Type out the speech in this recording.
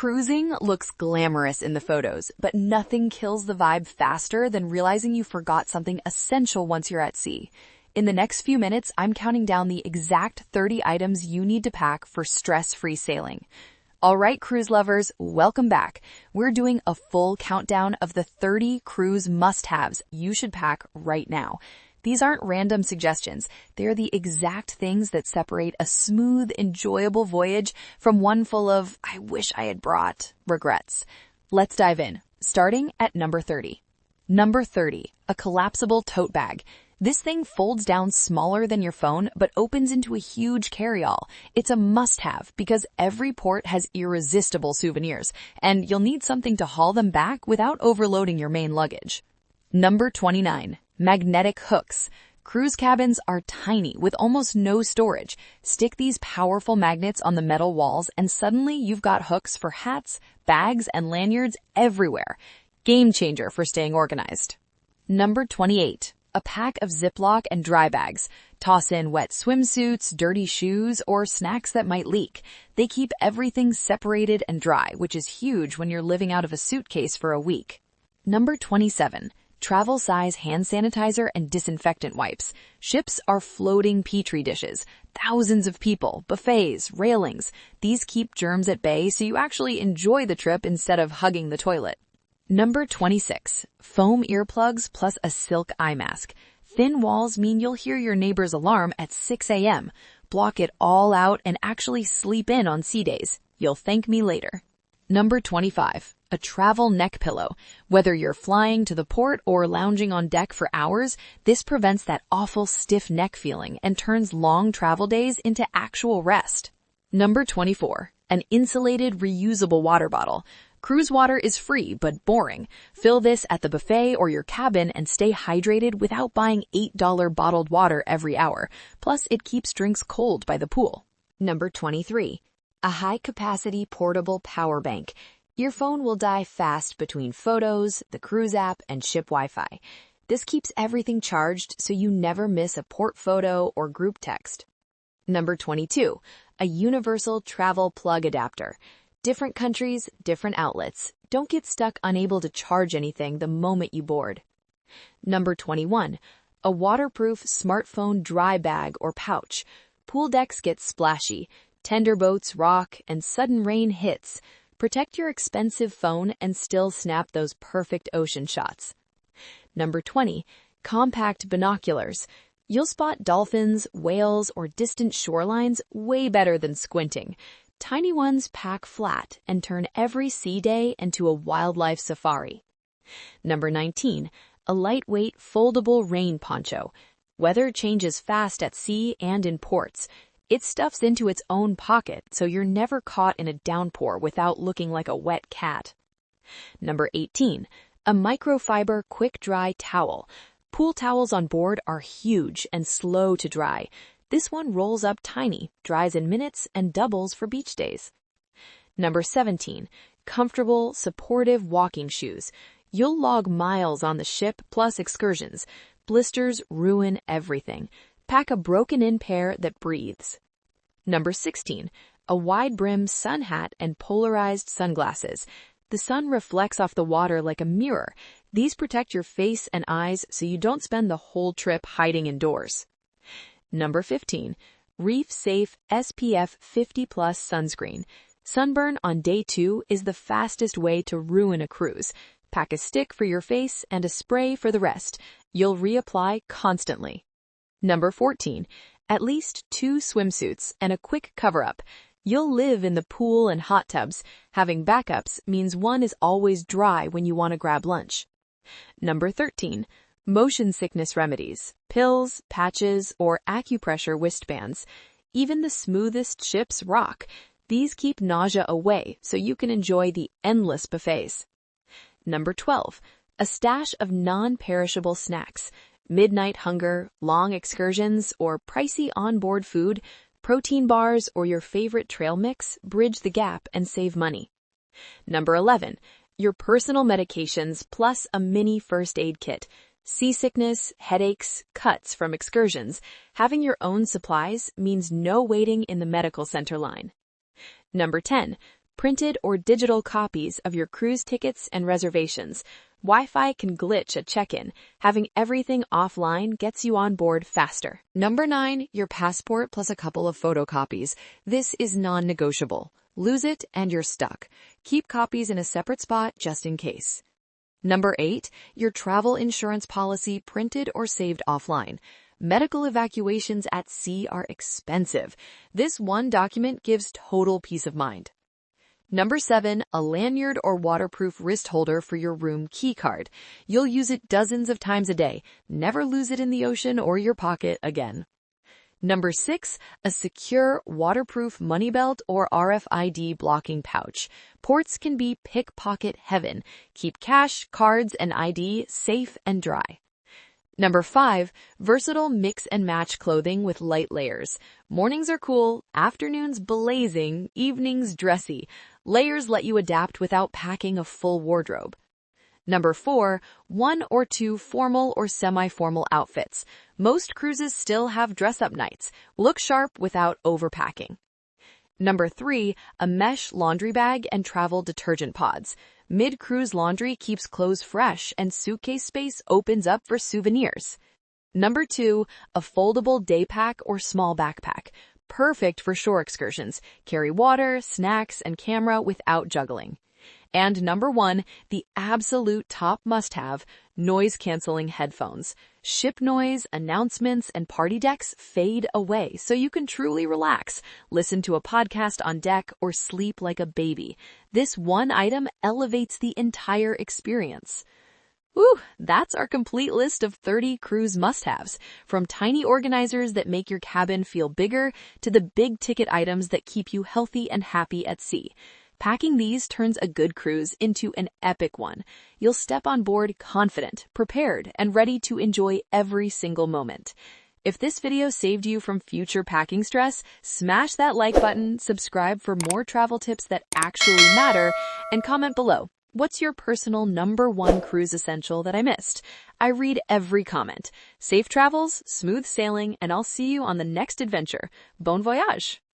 Cruising looks glamorous in the photos, but nothing kills the vibe faster than realizing you forgot something essential once you're at sea. In the next few minutes, I'm counting down the exact 30 items you need to pack for stress-free sailing. All right, cruise lovers, welcome back. We're doing a full countdown of the 30 cruise must-haves you should pack right now. These aren't random suggestions. They're the exact things that separate a smooth, enjoyable voyage from one full of, I wish I had brought, regrets. Let's dive in, starting at number 30. Number 30, a collapsible tote bag. This thing folds down smaller than your phone, but opens into a huge carry-all. It's a must-have because every port has irresistible souvenirs, and you'll need something to haul them back without overloading your main luggage. Number 29. Magnetic hooks. Cruise cabins are tiny with almost no storage. Stick these powerful magnets on the metal walls and suddenly you've got hooks for hats, bags, and lanyards everywhere. Game changer for staying organized. Number 28. A pack of Ziploc and dry bags. Toss in wet swimsuits, dirty shoes, or snacks that might leak. They keep everything separated and dry, which is huge when you're living out of a suitcase for a week. Number 27. Travel-size hand sanitizer and disinfectant wipes. Ships are floating petri dishes. Thousands of people, buffets, railings. These keep germs at bay so you actually enjoy the trip instead of hugging the toilet. Number 26. Foam earplugs plus a silk eye mask. Thin walls mean you'll hear your neighbor's alarm at 6 a.m. Block it all out and actually sleep in on sea days. You'll thank me later. Number 25. A travel neck pillow. Whether you're flying to the port or lounging on deck for hours, this prevents that awful stiff neck feeling and turns long travel days into actual rest. Number 24. An insulated reusable water bottle. Cruise water is free but boring. Fill this at the buffet or your cabin and stay hydrated without buying $8 bottled water every hour. Plus, it keeps drinks cold by the pool. Number 23. A high-capacity portable power bank. Your phone will die fast between photos, the cruise app, and ship Wi-Fi. This keeps everything charged so you never miss a port photo or group text. Number 22. A universal travel plug adapter. Different countries, different outlets. Don't get stuck unable to charge anything the moment you board. Number 21. A waterproof smartphone dry bag or pouch. Pool decks get splashy. Tender boats rock and sudden rain hits. Protect your expensive phone and still snap those perfect ocean shots. Number 20. Compact binoculars. You'll spot dolphins, whales, or distant shorelines way better than squinting. Tiny ones pack flat and turn every sea day into a wildlife safari. Number 19. A lightweight foldable rain poncho. Weather changes fast at sea and in ports. It stuffs into its own pocket, so you're never caught in a downpour without looking like a wet cat. Number 18. A microfiber quick-dry towel. Pool towels on board are huge and slow to dry. This one rolls up tiny, dries in minutes, and doubles for beach days. Number 17. Comfortable, supportive walking shoes. You'll log miles on the ship plus excursions. Blisters ruin everything. Pack a broken-in pair that breathes. Number 16. A wide-brim sun hat and polarized sunglasses. The sun reflects off the water like a mirror. These protect your face and eyes so you don't spend the whole trip hiding indoors. Number 15. Reef-safe SPF 50+ sunscreen. Sunburn on day 2 is the fastest way to ruin a cruise. Pack a stick for your face and a spray for the rest. You'll reapply constantly. Number 14. At least 2 swimsuits and a quick cover-up. You'll live in the pool and hot tubs. Having backups means one is always dry when you want to grab lunch. Number 13. Motion sickness remedies. Pills, patches, or acupressure wristbands. Even the smoothest ships rock. These keep nausea away so you can enjoy the endless buffets. Number 12. A stash of non-perishable snacks. Midnight hunger, long excursions, or pricey onboard food, protein bars, or your favorite trail mix bridge the gap and save money. Number 11. Your personal medications plus a mini first aid kit. Seasickness, headaches, cuts from excursions. Having your own supplies means no waiting in the medical center line. Number 10. printed or digital copies of your cruise tickets and reservations. Wi-Fi can glitch at check-in. Having everything offline gets you on board faster. Number 9, your passport plus a couple of photocopies. This is non-negotiable. Lose it and you're stuck. Keep copies in a separate spot just in case. Number 8, your travel insurance policy printed or saved offline. Medical evacuations at sea are expensive. This one document gives total peace of mind. Number 7, a lanyard or waterproof wrist holder for your room key card. You'll use it dozens of times a day. Never lose it in the ocean or your pocket again. Number 6, a secure, waterproof money belt or RFID blocking pouch. Ports can be pickpocket heaven. Keep cash, cards, and ID safe and dry. Number 5, versatile mix and match clothing with light layers. Mornings are cool, afternoons blazing, evenings dressy. Layers let you adapt without packing a full wardrobe. Number 4, 1 or 2 formal or semi-formal outfits. Most cruises still have dress-up nights. Look sharp without overpacking. Number 3, a mesh laundry bag and travel detergent pods. Mid-cruise laundry keeps clothes fresh and suitcase space opens up for souvenirs. Number 2, a foldable day pack or small backpack. Perfect for shore excursions. Carry water, snacks, and camera without juggling. And number 1, the absolute top must-have, noise-canceling headphones. Ship noise, announcements, and party decks fade away so you can truly relax, listen to a podcast on deck, or sleep like a baby. This one item elevates the entire experience. Whew, that's our complete list of 30 cruise must-haves, from tiny organizers that make your cabin feel bigger to the big-ticket items that keep you healthy and happy at sea. Packing these turns a good cruise into an epic one. You'll step on board confident, prepared, and ready to enjoy every single moment. If this video saved you from future packing stress, smash that like button, subscribe for more travel tips that actually matter, and comment below. What's your personal number 1 cruise essential that I missed? I read every comment. Safe travels, smooth sailing, and I'll see you on the next adventure. Bon voyage!